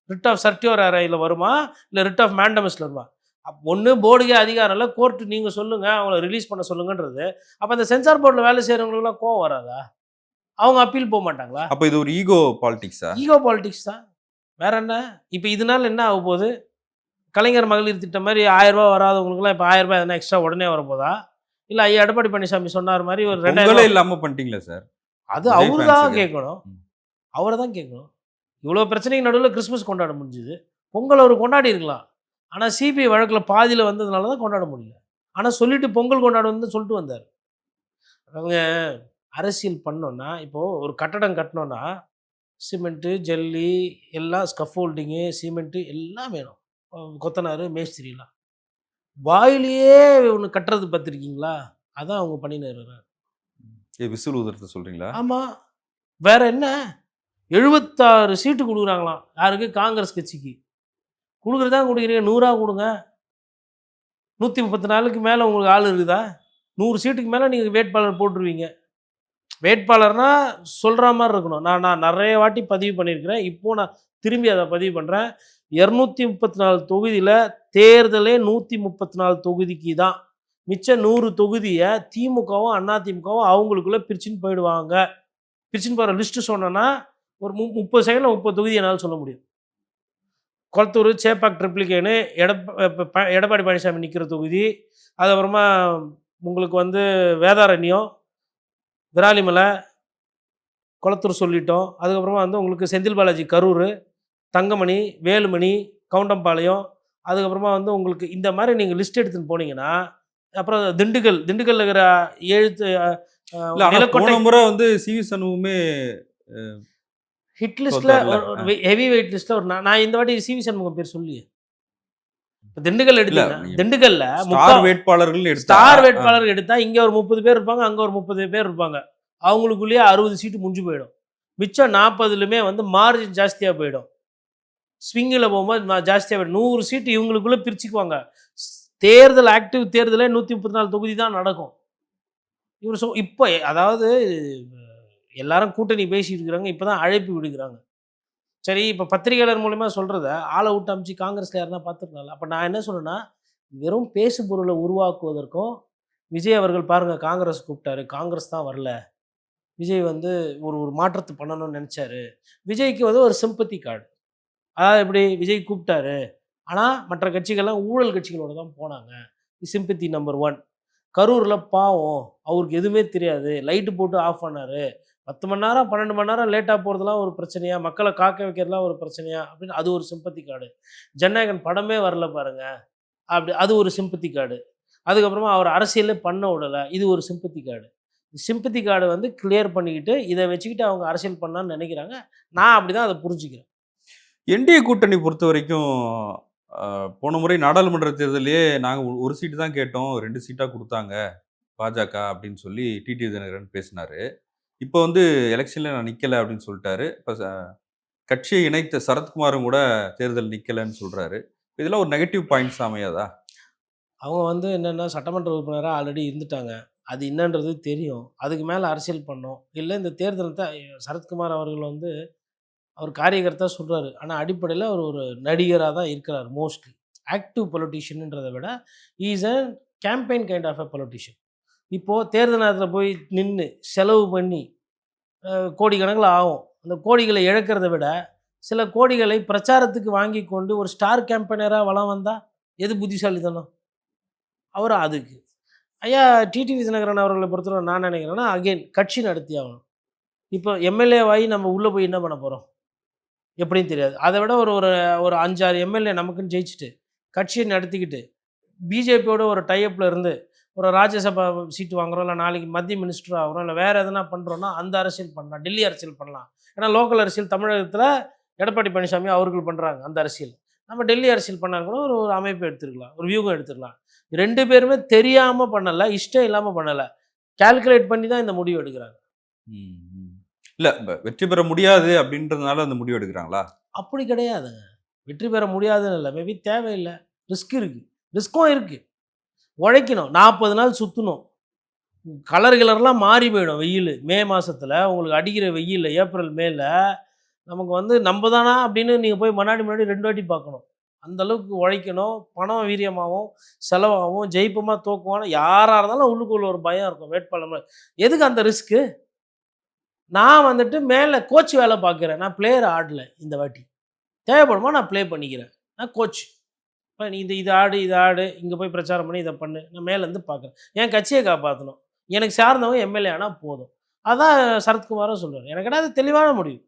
ரிட் ஆஃப் சர்ட்டியோரரைல வருமா? இல்ல ரிட் ஆஃப் மேண்டமஸ்ல வருமா? ஒண்ணு போர்டுக்கே அதிகாரம் இல்ல. கோர்ட் நீங்க சொல்லுங்க. அவங்கள ரிலீஸ் பண்ண சொல்லுங்கன்றது. அப்ப அந்த சென்சார் போர்ட்ல வேலை செய்றவங்களுக்குலாம் கோவம் வராதா? அவங்க அப்பீல் மாட்டாங்களா? அப்ப இது ஒரு ஈகோ பாலிடிக்ஸா? ஈகோ பாலிடிக்ஸ் தான். வேற என்ன? இப்ப இதனால என்ன ஆகப்போகுது? கலைஞர் மகளிர் திட்டம் மாரி ரூ. 1000 வராதவங்களுக்குலாம் இப்ப ரூ. 1000 எதனா எக்ஸ்ட்ரா உடனே வரப்போதா? இல்ல ஐயா எடப்பாடி பழனிசாமி சொன்னார் மாரி ஒரு ரூ. பொங்கலே 2000 இல்லாம பண்ணிட்டீங்களே சார். அது விஜய் அவரு தான் ஃபேன்ஸுக்கு. கேட்கணும். ம். அவர தான் கேட்கணும். இவ்வளோ பிரச்சனைக்கு நடுவுல கிறிஸ்மஸ் கொண்டாட முடிஞ்சுது. பொங்கல் அவரு கொண்டாடி இருக்கலாம். ஆனா சிபிஐ வழக்குல பாதியில வந்ததுனால தான் கொண்டாட முடியல. ஆனா சொல்லிட்டு பொங்கல் கொண்டாடுவோம்னு சொல்லிட்டு வந்தாரு. அவங்க அரசியல் பண்ணோம்னா, இப்போ ஒரு கட்டடம் கட்டணும்னா, சிமெண்ட்டு, ஜல்லி எல்லாம் ஸ்கஃபோல்டிங்கு, சிமெண்ட்டு எல்லாம் வேணும். கொத்தனாரு, மேஸ்திரிலாம். வாயிலேயே ஒண்ணு கட்டுறது பார்த்துருக்கீங்களா? அதான் அவங்க பண்ணின்னு இருக்கிறாங்க. விசில் ஊதுறத சொல்றீங்களா? ஆமா. வேற என்ன? 76 சீட்டு குடுக்குறாங்களாம். யாருக்கு? காங்கிரஸ் கட்சிக்கு. குடுக்குறதா குடுக்குறீங்க. 100 குடுங்க. 134க்கு மேல உங்களுக்கு ஆள் இருக்குதா? 100 சீட்டுக்கு மேல நீங்க வேட்பாளர் போட்டுருவீங்க. வேட்பாளர்னா சொல்ற மாரி இருக்கணும். நான் நெறைய வாட்டி பதிவு பண்ணியிருக்கிறேன். இப்போ நான் திரும்பி அத பதிவு பண்றேன். 234 தொகுதியில தேர்தலே 134 தொகுதிக்கு தான். மிச்ச 100 தொகுதிய திமுகவும், அதிமுகவும் அவங்களுக்குள்ள பிரிச்சுன்னு போயிடுவாங்க. பிரிச்சுன்னு போற லிஸ்ட் சொன்னேன்னா, ஒரு 30 செகண்ட்ல 30 தொகுதி என்னால சொல்ல முடியும். கொளத்தூர், சேப்பாக் ட்ரிப்ளிகேனு, எடப்பாடி பழனிசாமி நிக்கிற தொகுதி. அதுக்கப்புறமா உங்களுக்கு வந்து வேதாரண்யம், விராலிமலை, கொளத்தூர் சொல்லிட்டோம். அதுக்கப்புறமா வந்து உங்களுக்கு செந்தில் பாலாஜி கரூர், தங்கமணி, வேலுமணி, கவுண்டம்பாளையம். அதுக்கப்புறமா வந்து உங்களுக்கு இந்த மாரி நீங்க லிஸ்ட் எடுத்துன்னு போனீங்கன்னா, அப்புறம் திண்டுக்கல்ல இருக்கிற எழுத்து இல்ல ஆனா நிலக்கோட்டை போன முறை வந்து சி.வி. சண்முகமே ஹிட் லிஸ்ட்ல தோத்தார்ல. ஒரு ஹெவி வெயிட் லிஸ்ட்ல ஒரு நான் இந்த வாட்டி சி.வி. சண்முகம் பேர் சொல்லலையே. இப்ப திண்டுக்கல் இல்ல எடுத்தீங்கன்னா, நீங்க திண்டுக்கல்ல ஸ்டார் வேட்பாளர்கள்னு எடுத்தா ஸ்டார் வேட்பாளர் எடுத்தா இங்க ஒரு 30 பேர் இருப்பாங்க, அங்க ஒரு 30 பேர் இருப்பாங்க. அவங்களுக்குள்ளேயே 60 சீட்டு முடிஞ்சு போயிடும். மிச்சம் 40லுமே வந்து மார்ஜின் ஜாஸ்தியா போயிடும். ஸ்விங்கில போகும்போது ஜாஸ்தியா போயிடும். 100 சீட்டு இவங்களுக்குள்ள பிரிச்சுக்குவாங்க. தேர்தல் ஆக்டிவ் தேர்தலே 134 தொகுதி தான் நடக்கும். இவரு இப்ப அதாவது எல்லாரும் கூட்டணி பேசிட்டு இருக்கிறாங்க. இப்ப தான் அழைப்பு விடுக்கிறாங்க. சரி, இப்ப பத்திரிகையாளர் மூலியமா சொல்றத ஆள விட்டு அனுப்பிச்சு காங்கிரஸ்ல யாருன்னா பார்த்துருக்கலாம்ல. அப்ப நான் என்ன சொல்றேன்னா, வெறும் பேசு பொருள உருவாக்குவதற்கும், விஜய் அவர்கள் பாருங்க காங்கிரஸ் கூப்பிட்டாரு. காங்கிரஸ் தான் வரல. விஜய் வந்து ஒரு ஒரு மாற்றத்த பண்ணணும்னு நெனச்சாரு. விஜய்க்கு வந்து ஒரு சிம்பத்தி கார்டு. அதாவது எப்படி விஜய் கூப்பிட்டாரு. ஆனா, மற்ற கட்சிகள்லாம் ஊழல் கட்சிகளோட தான் போனாங்க. Sympathy number 1. கரூர்ல பாவம். அவருக்கு எதுவுமே தெரியாது. லைட் போட்டு ஆஃப் பண்ணாரு. 10 மணி நேரம், 12 மணி நேரம் லேட்டா போறதெல்லாம் ஒரு பிரச்சனையா? மக்கள காக்க வைக்கிறதுலாம் ஒரு பிரச்சனையா? அப்படின்னு அது ஒரு சிம்பத்தி கார்டு. ஜனநாயகன் படமே வரல பாருங்க. அது ஒரு சிம்பத்தி கார்டு. அதுக்கப்புறமா அவர் அரசியலே பண்ண விடல. இது ஒரு சிம்பத்தி கார்டு. சிம்பத்தி கார்ட வந்து கிளியர் பண்ணிக்கிட்டு, இத வச்சுக்கிட்டு அவங்க அரசியல் பண்ணலான்னு நெனைக்கிறாங்க. நான் அப்படிதான் அத புரிஞ்சுக்கிறேன். என்டிஏ கூட்டணி பொறுத்த வரைக்கும் போன முறை நாடாளுமன்ற தேர்தலையே நாங்கள் ஒரு சீட்டு தான் கேட்டோம், 2 சீட்டாக கொடுத்தாங்க பாஜக அப்படின்னு சொல்லி டிடிவி தினகரன் பேசினாரு. இப்போ வந்து எலெக்ஷனில் நான் நிற்கலை அப்படின்னு சொல்லிட்டாரு. இப்போ கட்சியை இணைத்த சரத்குமாரும் கூட தேர்தல் நிற்கலைன்னு சொல்கிறாரு. இதெல்லாம் ஒரு நெகட்டிவ் பாயிண்ட்ஸ் அமையாதா? அவங்க வந்து என்னென்னா சட்டமன்ற உறுப்பினராக ஆல்ரெடி இருந்துட்டாங்க. அது என்னன்றது தெரியும். அதுக்கு மேலே அரசியல் பண்ணோம். இல்லை இந்த தேர்தல் தான் சரத்குமார் அவர்கள் வந்து அவர் காரியகர்த்தா சொல்கிறாரு. ஆனால் அடிப்படையில் அவர் ஒரு நடிகராக தான் இருக்கிறார் மோஸ்ட்லி. ஆக்டிவ் பொலிட்டீஷியன்றதை விட is a campaign kind of a politician. இப்போது தேர்தல் நேரத்தில் போய் நின்று செலவு பண்ணி கோடிக்கணக்கில் ஆகும். அந்த கோடிகளை இழக்கிறத விட சில கோடிகளை பிரச்சாரத்துக்கு வாங்கி கொண்டு ஒரு ஸ்டார் கேம்பெயினராக வலம் வந்தால் எது புத்திசாலித்தனம்? அவர் அதுக்கு ஐயா டிடிவி தினகரன் அவர்களை பொறுத்தவரை நான் நினைக்கிறேன்னா அகெயின் கட்சி நடத்தி ஆகணும். இப்போ எம்எல்ஏவாகி நம்ம உள்ளே போய் என்ன பண்ண போகிறோம் எப்படின்னு தெரியாது. அதை விட ஒரு ஒரு ஒரு 5-6 எம்எல்ஏ நமக்குன்னு ஜெயிச்சுட்டு கட்சியை நடத்திக்கிட்டு பிஜேபியோட ஒரு டைப்பில் இருந்து ஒரு ராஜ்யசபா சீட்டு வாங்குறோம், இல்லை நாளைக்கு மத்திய மினிஸ்டர் ஆகிறோம், இல்லை வேறு எதனா பண்ணுறோன்னா அந்த அரசியல் பண்ணலாம், டெல்லி அரசியல் பண்ணலாம். ஏன்னா லோக்கல் அரசியல் தமிழகத்தில் எடப்பாடி பழனிசாமி அவர்கள் பண்ணுறாங்க அந்த அரசியல். நம்ம டெல்லி அரசியல் பண்ணால் கூட ஒரு ஒரு அமைப்பு எடுத்துக்கலாம், ஒரு வியூகம் எடுத்துக்கலாம். 2 பேருமே தெரியாமல் பண்ணலை, இஷ்டம் இல்லாமல் பண்ணலை, கால்குலேட் பண்ணி தான் இந்த முடிவு எடுக்கிறாங்க. இல்லை வெற்றி பெற முடியாது அப்படின்றதுனால அந்த முடிவு எடுக்கிறாங்களா? அப்படி கிடையாதுங்க. வெற்றி பெற முடியாதுன்னு இல்லை, மேபி தேவையில்லை, ரிஸ்க் இருக்குது, ரிஸ்க்கும் இருக்குது. உழைக்கணும், 40 நாள் சுற்றணும், கலர்லாம் மாறி போயிடும். வெயில் மே மாதத்தில் உங்களுக்கு அடிக்கிற வெயில் ஏப்ரல் மேல நமக்கு வந்து நம்ம தானா அப்படின்னு நீங்கள் போய் முன்னாடி 2 வாட்டி பார்க்கணும். அந்தளவுக்கு உழைக்கணும், பணம் வீரியமாகவும் செலவாகவும் ஜெயிப்போமா தோக்குவானா யாராக இருந்தாலும் உள்ளுக்குள்ள ஒரு பயம் இருக்கும் வேட்பாளர். எதுக்கு அந்த ரிஸ்க்கு? நான் வந்துட்டு மேலே கோச் வேலை பார்க்குறேன், நான் பிளேயர் ஆடல இந்த வாட்டி, தேவைப்படுமா நான் ப்ளே பண்ணிக்கிறேன், நான் கோச். இப்போ நீ இது ஆடு இங்கே போய் பிரச்சாரம் பண்ணி இதை பண்ணு, நான் மேலேருந்து பார்க்குறேன், என் கட்சியை காப்பாற்றணும், எனக்கு சார்ந்தவங்க எம்எல்ஏ ஆனால் போதும். அதான் சரத்குமாரும் சொல்கிறார். எனக்கு அது தெளிவான முடிவு.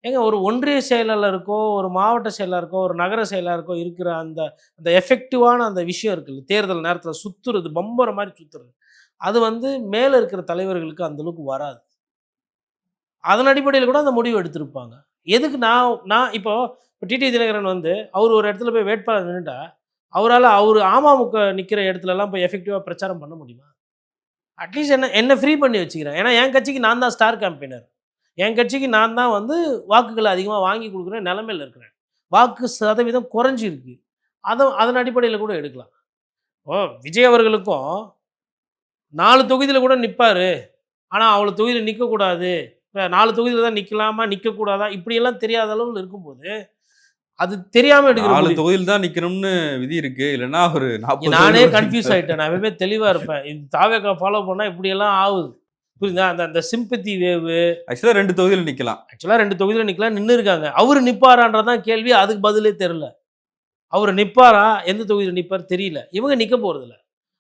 ஏங்க ஒரு ஒன்றிய செயலாளருக்கோ ஒரு மாவட்ட செயலாளருக்கோ ஒரு நகர செயலாளருக்கோ இருக்கிற அந்த அந்த எஃபெக்டிவான அந்த விஷயம் இருக்குல்ல, தேர்தல் நேரத்தில் சுற்றுறது, பம்பர மாதிரி சுற்றுறது, அது வந்து மேலே இருக்கிற தலைவர்களுக்கு அந்தளவுக்கு வராது. அதன் அடிப்படையில் கூட அந்த முடிவு எடுத்திருப்பாங்க. எதுக்கு நான் இப்போ டிடிவி தினகரன் வந்து அவர் ஒரு இடத்துல போய் வேட்பாளர் நின்றுட்டா அவரால் அவர் அமமுக நிற்கிற இடத்துலலாம் போய் எஃபெக்டிவாக பிரச்சாரம் பண்ண முடியுமா? அட்லீஸ்ட் என்ன ஃப்ரீ பண்ணி வச்சுக்கிறேன். ஏன்னா என் கட்சிக்கு நான் தான் ஸ்டார் கேம்பெயினர், என் கட்சிக்கு நான் தான் வந்து வாக்குகளை அதிகமாக வாங்கி கொடுக்குற நிலைமையில் இருக்கிறேன், வாக்கு சதவீதம் குறைஞ்சிருக்கு, அதன் அடிப்படையில் கூட எடுக்கலாம். விஜய் அவர்களுக்கும் 4 தொகுதியில் கூட நிற்பார், ஆனால் அவ்வளோ தொகுதியில் நிற்கக்கூடாது, 4 தொகுதியில் தான் நிற்கலாமா நிற்கக்கூடாதா இப்படியெல்லாம் தெரியாத அளவில் இருக்கும்போது அது தெரியாமல் எடுக்கிற 4 தொகுதியில் தான் நிற்கணும்னு விதி இருக்கு, இல்லைன்னா ஒரு 40. நானே கன்ஃபியூஸ் ஆகிட்டேன். நான் எப்பவுமே தெளிவாக இருப்பேன், இது தாவேக்கா ஃபாலோ பண்ணால் இப்படியெல்லாம் ஆகுது, புரியுதா? அந்த சிம்பத்தி வேவு. ஆக்சுவலாக 2 தொகுதியில் நிற்கலாம், 2 தொகுதியில் நிற்கலாம், நின்று இருக்காங்க. அவர் நிற்பாரான்றதான் கேள்வி, அதுக்கு பதிலே தெரில. அவர் நிற்பாரா, எந்த தொகுதியில் நிற்பார் தெரியல, இவங்க நிற்க போகிறதில்ல.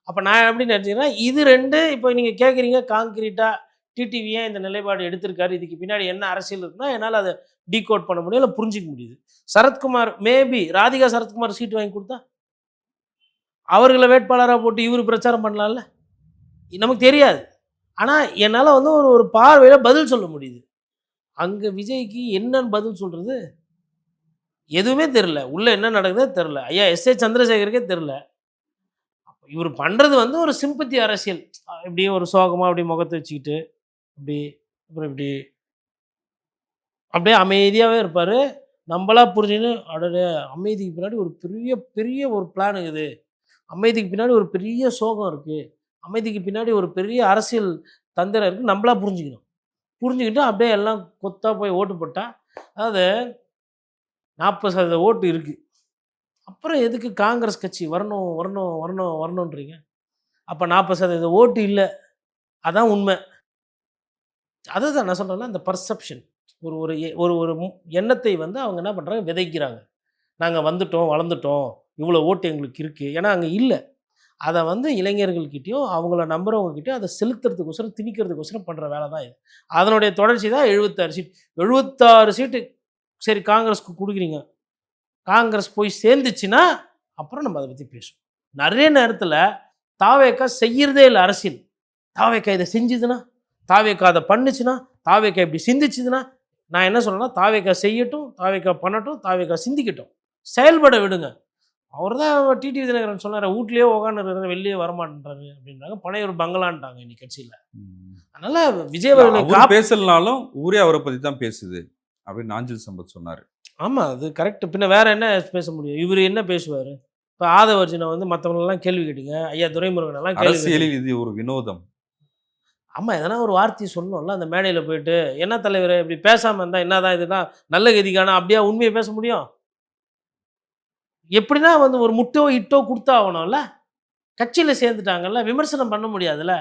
அப்போ நான் எப்படி நினச்சிக்கிறேன்னா இது 2 இப்போ நீங்கள் கேட்குறீங்க காங்கிரீட்டாக டிடிவி ஏன் இந்த நிலைப்பாடு எடுத்திருக்காரு, இதுக்கு பின்னாடி என்ன அரசியல் இருக்குன்னா என்னால் அதை டீகோட் பண்ண முடியும், இல்லை புரிஞ்சிக்க முடியுது. சரத்குமார் மேபி ராதிகா சரத்குமார் சீட்டு வாங்கி கொடுத்தா அவர்களை வேட்பாளராக போட்டு இவர் பிரச்சாரம் பண்ணலாம்ல, நமக்கு தெரியாது. ஆனால் என்னால் வந்து ஒரு பார்வையில் பதில் சொல்ல முடியுது. அங்கே விஜய்க்கு என்னன்னு பதில் சொல்கிறது எதுவுமே தெரில, உள்ளே என்ன நடக்குதோ தெரில. ஐயா எஸ்ஏ சந்திரசேகருக்கே தெரில. இவர் பண்ணுறது வந்து ஒரு சிம்பத்தி அரசியல், இப்படியே ஒரு சோகமாக அப்படி முகத்தை வச்சுக்கிட்டு இப்படி அப்புறம் இப்படி அப்படியே அமைதியாகவே இருப்பார். நம்மளா புரிஞ்சுன்னு அடடே அமைதிக்கு பின்னாடி ஒரு பெரிய பெரிய ஒரு பிளான் இருக்குது, அமைதிக்கு பின்னாடி ஒரு பெரிய சோகம் இருக்குது, அமைதிக்கு பின்னாடி ஒரு பெரிய அரசியல் தந்திரம் இருக்குது, நம்மளா புரிஞ்சுக்கணும். புரிஞ்சுக்கிட்டு அப்படியே எல்லாம் கொத்தாக போய் ஓட்டு போட்டால், அதாவது 40% ஓட்டு இருக்குது, அப்புறம் எதுக்கு காங்கிரஸ் கட்சி வரணும் வரணும் வரணும் வரணுன்றீங்க? அப்போ 40% ஓட்டு இல்லை, அதான் உண்மை. அதுதான் நான் சொல்கிறேன்னா அந்த பர்செப்ஷன், ஒரு ஒரு ஒரு ஒரு எண்ணத்தை வந்து அவங்க என்ன பண்ணுறாங்க, விதைக்கிறாங்க. நாங்கள் வந்துட்டோம் வளர்ந்துட்டோம், இவ்வளோ ஓட்டு எங்களுக்கு இருக்குது, ஏன்னா அங்கே இல்லை. அதை வந்து இளைஞர்கள்கிட்டையும் அவங்கள நம்புறவங்ககிட்டையும் அதை செலுத்துறதுக்கோசரம் திணிக்கிறதுக்கோசரம் பண்ணுற வேலை தான் இது. அதனுடைய தொடர்ச்சி தான் 76 சீட். 76 சீட்டு சரி காங்கிரஸ்க்கு கொடுக்குறீங்க, காங்கிரஸ் போய் சேர்ந்துச்சுன்னா அப்புறம் நம்ம அதை பற்றி பேசுவோம். நிறைய நேரத்தில் தாவேக்கா செய்கிறதே இல்லை அரசியல். தாவேக்கா இதை செஞ்சுதுன்னா, தாவேக்கா அதை பண்ணுச்சுன்னா, தாவேக்கா இப்படி சிந்திச்சுதுன்னா, நான் என்ன சொல்றேன்னா, தாவேக்கா செய்யட்டும், தாவேக்கா பண்ணட்டும், தாவேக்கா சிந்திக்கட்டும். செயல்பட விடுங்க. அவர் தான் டிடிவி தினகரன் சொன்னாரு, "வூட்லயே உட்காந்துருக்காரு, வெளிலயே வரமாட்டேன்றாரு" அப்படின்றாங்க. பனையூர் பங்களான்ட்டாங்க இன்னைக்கு கட்சியில. ம். அதனால விஜய் இல்ல அவர்களை அவரு பேசலனாலும் ஊரே அவரை பத்தி தான் பேசுது அப்படின்னு நாஞ்சில் சம்பத் சொன்னாரு. ஆமா, அது கரெக்ட். பின்ன வேற என்ன பேச முடியும்? இவரு என்ன பேசுவாரு? இப்ப ஆதவர்ஜுன வந்து மத்தவங்களலாம் கேள்வி கேட்டீங்க. ஐயா துரைமுருகனெல்லாம் கேள்வி கேட்டீங்க. அரசியலில் இது ஒரு வினோதம். ஆமா, எதனா ஒரு வார்த்தைய சொல்லணும்ல அந்த மேடையில போயிட்டு. "என்ன தலைவரே இப்படி பேசாம இருந்தா என்னதான் இதுதான் நல்ல கதிக்கான" அப்படியா உண்மைய பேச முடியும்? எப்படின்னா வந்து ஒரு முட்டோ, இட்டோ குடுத்தாகணும்ல. கட்சியில சேர்ந்துட்டாங்கல்ல, விமர்சனம் பண்ண முடியாதுல்ல.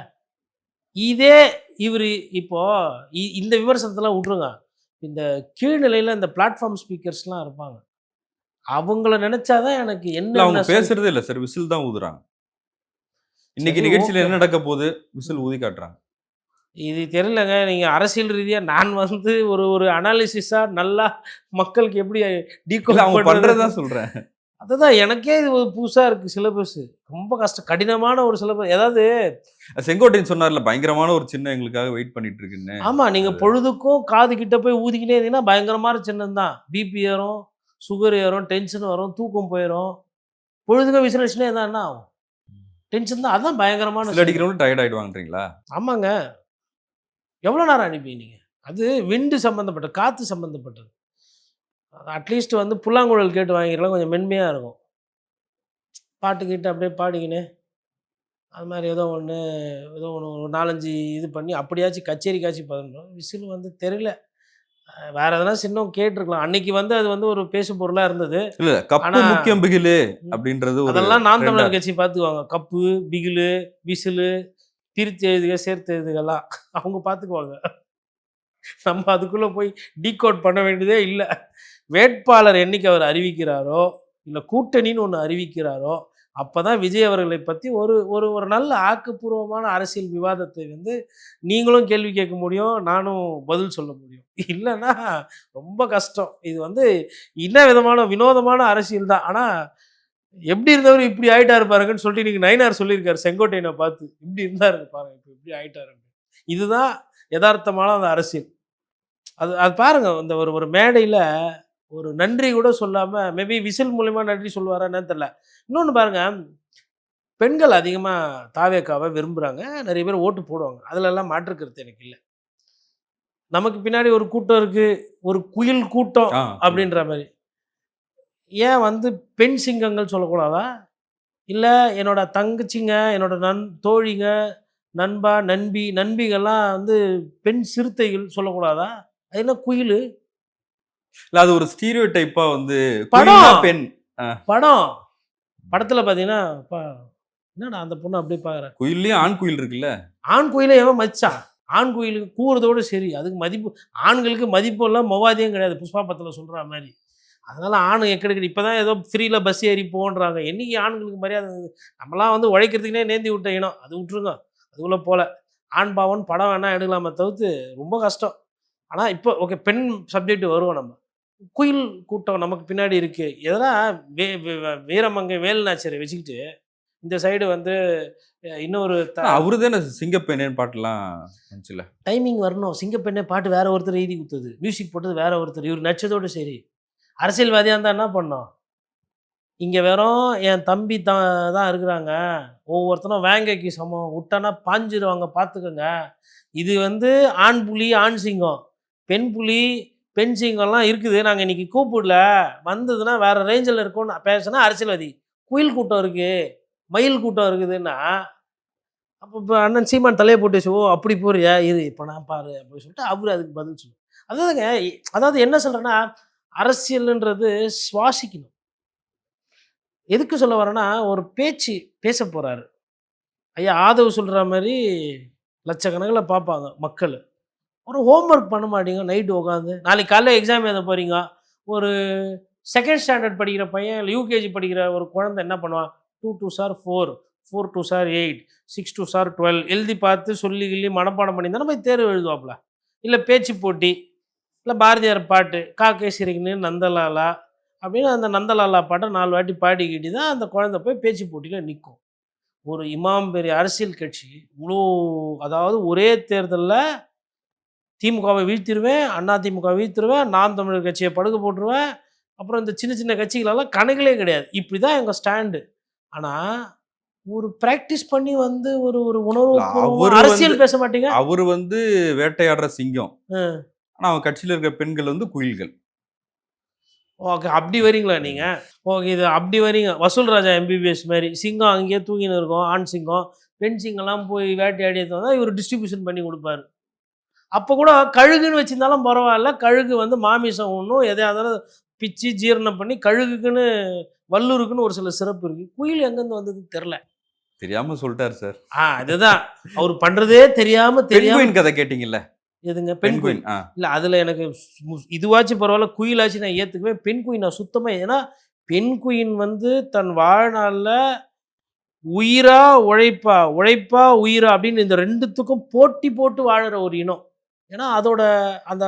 இதே இவரு இப்போ இந்த விமர்சனத்தெல்லாம் விட்டுருங்க. இந்த கீழ்நிலையில இந்த பிளாட்ஃபார்ம் ஸ்பீக்கர்ஸ்லாம் இருப்பாங்க. அவங்கள நெனச்சா தான் எனக்கு இல்ல அவங்க என்னென்ன பேசுறதே இல்ல சார். விசில் தான் ஊதுறாங்க. இன்னைக்கு சரி, நிகழ்ச்சியில ஓகே. என்ன நடக்க போகுது? விசில் ஊதி காட்டுறாங்க. இது தெரியலங்க. நீங்க அரசியல் ரீதியா நான் வந்து ஒரு ஒரு அனாலிசிஸா நல்லா மக்களுக்கு எப்படி இல்ல டீகோட் அவங்க பண்றது பண்றத தான் சொல்றேன். அதுதான் எனக்கே இது ஒரு புதுசா இருக்கு சிலபஸ். ரொம்ப கஷ்டம். கடினமான ஒரு சிலபஸ். அதாவது செங்கோட்டையன் சொன்னார்ல, பயங்கரமான ஒரு சின்னம் எங்களுக்காக வெயிட் பண்ணிட்டு இருக்குன்னு. ஆமா, நீங்க பொழுதுக்கும் காது கிட்ட போய் ஊதிக்கிட்டே இருந்தீங்கன்னா பயங்கரமான சின்னம் தான். பிபி ஏறும், சுகர் ஏறும், டென்ஷன் வரும், தூக்கம் போயிரும். பொழுதுக்கும் விசில் அடிச்சுட்டே இருந்தா என்ன ஆகும்? டென்ஷன் தான். அதான் பயங்கரமான விசில் சின்னம். அடிக்கிறவங்களும் டயர்ட் ஆயிடுவாங்கன்றீங்களா? ஆமாங்க. எவ்வளோ நேரம் அனுப்புவீங்க நீங்க? அது விண்டு சம்மந்தப்பட்டது, காத்து சம்மந்தப்பட்டது. அட்லீஸ்ட் வந்து புல்லாங்குழல் கேட்டு வாங்கிக்கலாம் கொஞ்சம் மென்மையா இருக்கும். பாட்டு கீட்டு அப்படியே பாடிக்கின்னு, அது மாரி ஏதோ ஒண்ணு ஒரு 4, 5 இது பண்ணி அப்படியாச்சும் கச்சேரிக்காச்சும் பண்ணணும். விசில் வந்து தெரியல. வேற எதனா சின்னம் கேட்டுருக்கலாம். அன்னைக்கு வந்து அது வந்து ஒரு பேசும் பொருளா இருந்தது. இல்ல கப்பு ஆனா முக்கியம் பிகிலு ம் அப்படின்றது ஒரு அதெல்லாம் நாம் ட்ரெண்டா தமிழர் இருக்கு. கட்சி பார்த்துக்குவாங்க. கப்பு, பிகிலு, விசிலு, பிரித்து எழுதுக, சேர்த்து எழுதுகலாம் அவங்க பார்த்துக்குவாங்க. நம்ம அதுக்குள்ள போய் டீகோட் பண்ண வேண்டியதே இல்ல. வேட்பாளர் என்னைக்கு அவர் அறிவிக்கிறாரோ, இல்ல கூட்டணின்னு ஒண்ணு அறிவிக்கிறாரோ, அப்பதான் விஜய் அவர்களை பத்தி ஒரு ஒரு ஒரு நல்ல ஆக்கப்பூர்வமான அரசியல் விவாதத்தை வந்து நீங்களும் கேள்வி கேட்க முடியும். நானும் பதில் சொல்ல முடியும். இல்லன்னா ரொம்ப கஷ்டம். இது வந்து என்ன விதமான வினோதமான அரசியல் தான். ஆனா எப்படி இருந்தவரு இப்படி ஆயிட்டாரு பாருங்கன்னு சொல்லிட்டு இன்னைக்கு நயினார் சொல்லியிருக்காரு செங்கோட்டையன பார்த்து. இப்படி இருந்தாரு பாருங்க. இப்ப இப்படி ஆயிட்டாருன்னு. இதுதான் எதார்த்தமான அந்த அரசியல். அது அது பாருங்க. இந்த ஒரு ஒரு மேடையில ஒரு நன்றி கூட சொல்லாம, மேபி விசில் மூலியமா நன்றி சொல்லுவாரா என்னன்னு தெரியல. இன்னொன்னு பாருங்க, பெண்கள் அதிகமா தாவேக்காவ விரும்புறாங்க. நெறைய பேர் ஓட்டு போடுவாங்க. அதுலலாம் மாற்று கருத்து எனக்கு இல்ல. நமக்கு பின்னாடி ஒரு கூட்டம் இருக்கு. ஒரு குயில் கூட்டம் புரியுது, அப்படின்ற புரியுது. மாரி. ஏன் வந்து பெண் சிங்கங்கள் சொல்லக்கூடாதா? இல்ல என்னோட தங்கச்சிங்க, என்னோட தோழிங்க, நண்பா, நண்பிகள்லாம் வந்து பெண் சிறுத்தைகள் சொல்லக்கூடாதா? அது என்ன குயிலு? இல்ல அது ஒரு ஸ்டீரியோ டைப்பா வந்து குயில்னா படம், பெண். அ படம். படத்துல பார்த்தீங்கன்னா, என்னடா அந்த பொண்ணு அப்படியே பார்க்குறா. குயில்லயும் ஆண் குயில் இருக்குல்ல. ஆண் குயில எவன் மதிச்சான்? ஆண் குயிலுக்கு கூவுறதோட சரி. அதுக்கு மதிப்பு ஆண்களுக்கு மதிப்பும் இல்ல, மொவாதியம் கிடையாது. புஷ்பா படத்துல சொல்றா மாரி. அதனால ஆண் எக்கெடுக்கட்டு இப்ப தான் ஏதோ ஃப்ரீல பஸ் ஏறி போன்றாங்க. என்னைக்கு ஆண்களுக்கு மரியாதை இருந்தது? நம்மலாம் வந்து உழைக்கிறதுக்குன்னே நேந்தி விட்ட இனம். அது விட்டுருங்க. அதுக்குள்ள போல. ஆண் பாவம்ன்னு படம் வேணா எடுக்கலாமே தவிர்த்து ரொம்ப கஷ்டம். ஆனா இப்போ ஓகே பெண் சப்ஜெக்ட் வருவோம் நம்ம. குயில் கூட்டம் நமக்கு பின்னாடி இருக்கு. எதனா வே வே வீரமங்கை வேலுநாச்சியார வச்சுக்கிட்டு, இந்த சைடு வந்து இன்னொரு அவரு தானே சிங்கப்பெண்ணேன்னு பாட்டுலாம் வந்துச்சுல்ல. டைமிங் வரணும். சிங்கப்பெண்ணே பாட்டு வேற ஒருத்தர் எழுதி குடுத்தது. மியூசிக் போட்டது வேற ஒருத்தர். இவரு நடிச்சதோட சரி. அரசியல்வாதியா இருந்தா என்ன பண்ணணும்? இங்க வெறும் என் தம்பி தான் இருக்கிறாங்க. ஒவ்வொருத்தனும் வேங்கைக்கு சமம். உட்டனா பாஞ்சிருவாங்க பார்த்துக்கங்க. இது வந்து ஆண் புலி, ஆண் சிங்கம். பெண் புலி, பெண் சிங்கம்லாம் இருக்குது. நாங்க இன்னைக்கு கூப்பிடல. வந்ததுன்னா வேற ரேஞ்சுல இருக்கும்னு பேசுனா அரசியல்வாதி. குயில் கூட்டம் இருக்கு. மயில் கூட்டம் இருக்குதுன்னா, அப்ப இப்ப அண்ணன் சீமான் தலைய போட்டு வச்சு, "ஓ! அப்படி போறியா? இரு இப்ப நான் பாரு" அப்படின்னு சொல்லிட்டு அவரு அதுக்கு பதில் சொல்லணும். அதாவதுங்க அதாவது என்ன சொல்றேன்னா, அரசியல்ன்றது சுவாசிக்கணும். எதுக்கு சொல்ல வரேன்னா, ஒரு பேச்சு பேசப் போறாரு. ஐயா ஆதவ் சொல்ற மாரி லட்சக்கணக்குல பார்ப்பாங்க மக்களு. ஒரு ஹோம் ஒர்க் பண்ண மாட்டீங்க நைட் உட்காந்து. நாளைக்கு காலைல எக்ஸாம் எழுத போறீங்க. ஒரு 2ண்ட் ஸ்டாண்டர்ட் படிக்கிற பையன், இல்ல யூகேஜி படிக்கிற ஒரு குழந்தை என்ன பண்ணுவான்? 2 2s R 4, 4 2s R 8, 6 2s R 12 எழுதி பார்த்து சொல்லி கிள்ளி மனப்பாடம் பண்ணி தானே போய் தேர்வு எழுதுவாப்புல. இல்ல பேச்சு போட்டி, இல்ல பாரதியார் பாட்டு, "காக்கை சிறகுன்னு நந்தலாலா" அப்படின்னு அந்த நந்தலாலா பாட்ட 4 வாட்டி பாடிக்கிட்டு தான் அந்த குழந்தை போய் பேச்சு போட்டியில நிக்கும். ஒரு இமாம் பெரிய அரசியல் கட்சி, இவ்ளோ அதாவது ஒரே தேர்தல்ல திமுகவை வீழ்த்திடுவேன், அதிமுக வீழ்த்திடுவேன், நாம் தமிழர் கட்சியை படுக போட்டுருவேன். அப்புறம் இந்த சின்ன சின்ன கட்சிகளெல்லாம் கணக்கிலே கிடையாது. இப்படி தான் எங்க ஸ்டாண்டு. ஆனா, ஒரு பிராக்டிஸ் பண்ணி வந்து ஒரு ஒரு இல்ல உணர்வுபூர்வமா அவரு வந்து அரசியல் பேச மாட்டீங்க? அவரு வந்து வேட்டையாடுற சிங்கம். ம். ஆனா அவன் கட்சியில இருக்க பெண்கள் வந்து குயில்கள். ஓகே. அப்படி வரீங்களா நீங்க? ம். ஓகே. இது அப்படி வரீங்க. வசூல் ராஜா எம்பிபிஎஸ் மாரி. சிங்கம் அங்கேயே தூங்கின்னு இருக்கும். ஆண் சிங்கம். பெண் சிங்கம்லாம் போய் வேட்டையாடி எடுத்து வந்தா இவரு டிஸ்ட்ரிபியூஷன் பண்ணி குடுப்பாரு. அப்ப கூட கழுகுன்னு வச்சிருந்தாலும் பரவால்ல. கழுகு வந்து மாமிசம் உண்ணும். எதையா இருந்தாலும் பிச்சு ஜீரணம் பண்ணி கழுகுக்குன்னு வல்லூருக்குன்னு ஒரு சில சிறப்பு இருக்கு. குயில் எங்கேருந்து வந்ததுன்னு தெர்ல. தெரியாம சொல்ட்டாரு சார். அதுதான். அவரு பண்றதே தெரியாம பென்குயின் கதை கேட்டீங்கல்ல? எதுங்க? பெண் குயில். பென்குயின். இல்ல அதுல எனக்கு இதுவாச்சும் பரவால்ல. குயிலாச்சும் நான் ஏத்துக்குவேன். பெண் குயின் நான் சுத்தமா ஏன்னா, பெண் குயின் வந்து தன் வாழ்நாள்ல உயிரா, உழைப்பா, உழைப்பா, உயிரா அப்படின்னு இந்த 2த்துக்கும் போட்டி போட்டு வாழுற ஒரு இனம். ஏன்னா, அதோட அந்த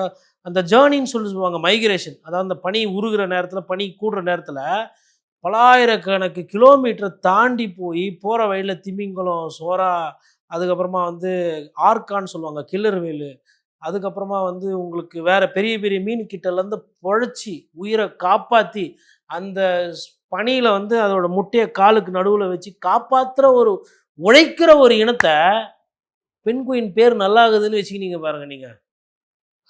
அந்த ஜேர்னின்னு சொல்லுவாங்க மைக்ரேஷன். அதாவது அந்த பனி உருகுற நேரத்தில, பனி கூடுற நேரத்தில, பலாயிரக்கணக்கு கிலோமீட்டர் தாண்டி போய், போற வழியில திமிங்கலம், சுறா, அதுக்கப்புறமா வந்து ஆர்கான்னு சொல்லுவாங்க, கில்லர் வேலு. அதுக்கப்புறமா வந்து உங்களுக்கு வேற பெரிய பெரிய மீன் கிட்டலேருந்து பொழச்சு, உயிர காப்பாத்தி, அந்த பனியில வந்து அதோட முட்டைய காலுக்கு நடுவுல வச்சு காப்பாத்துற ஒரு உழைக்கிற ஒரு இனத்த, பென்குயின் பேர் நல்லாகுதுன்னு வச்சுக்கினீங்க பாருங்க நீங்க.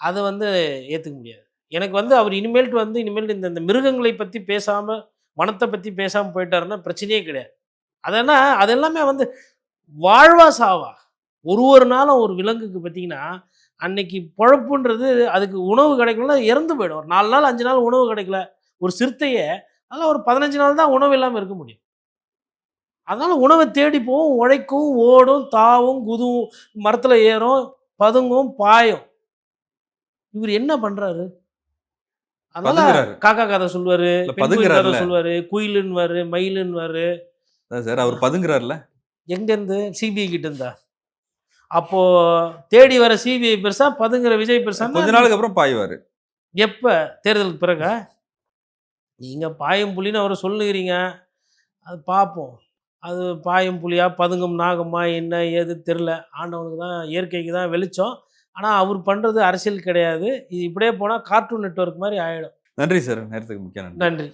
அத வந்து ஏத்துக்க முடியாது. எனக்கு வந்து அவர் இனிமேல்ட்டு இந்த இந்த மிருகங்களை பத்தி பேசாம, வனத்த பத்தி பேசாம போயிட்டாருன்னா பிரச்சனையே கிடையாது. அது எல்லாமே வந்து வாழ்வா சாவா? ஒரு ஒரு நாளும் ஒரு விலங்குக்கு பார்த்தீங்கன்னா, அன்னைக்கு பொழப்புன்றது அதுக்கு உணவு கிடைக்கலன்னா இறந்து போயிடும். ஒரு 4 நாள், 5 நாள் உணவு கிடைக்கல. ஒரு சிறுத்தையே அதெல்லாம் ஒரு 15 நாள் தான் உணவு இல்லாம இருக்க முடியும். அதனால உணவ தேடி போகும், உழைக்கும், ஓடும், தாவும், குதுவும், மரத்தில ஏறும், பதுங்கும், பாயும். இவரு என்ன பண்றாரு? அதனால பதுங்குறாரு. காக்கா கதை சொல்லுவாரு, இல்ல பெண்குயின் கதை பதுங்குறார்ல. சொல்லுவாரு, குயிலுன்னுவாரு, மயிலுன்னுவாரு. அதான் சார் அவரு பதுங்குறார்ல. எங்கேருந்து? சிபிஐ கிட்ட இருந்தா? அப்போ தேடி வர சிபிஐ பெருசா? பதுங்குற விஜய் பெருசான்னா, கொஞ்ச நாளுக்கு அப்புறம் பாய்வாரு. எப்ப? தேர்தலுக்கு பிறகா? நீங்க பாயும் புலின்னு அவர சொல்லுகிறீங்க. அது பார்ப்போம். அது பாயும் புலியா? பதுங்கும் நாகமா? என்ன ஏது தெர்ல. ஆண்டவனுக்கு தான் இயற்கைக்கு தான் வெளிச்சம். ஆனா, அவர் பண்றது அரசியல் கிடையாது. இது இப்படியே போனா கார்ட்டூன் நெட்வொர்க் மாரி ஆயிடும். நன்றி சார். நேரத்துக்கு மிக்க நன்றி. நன்றி.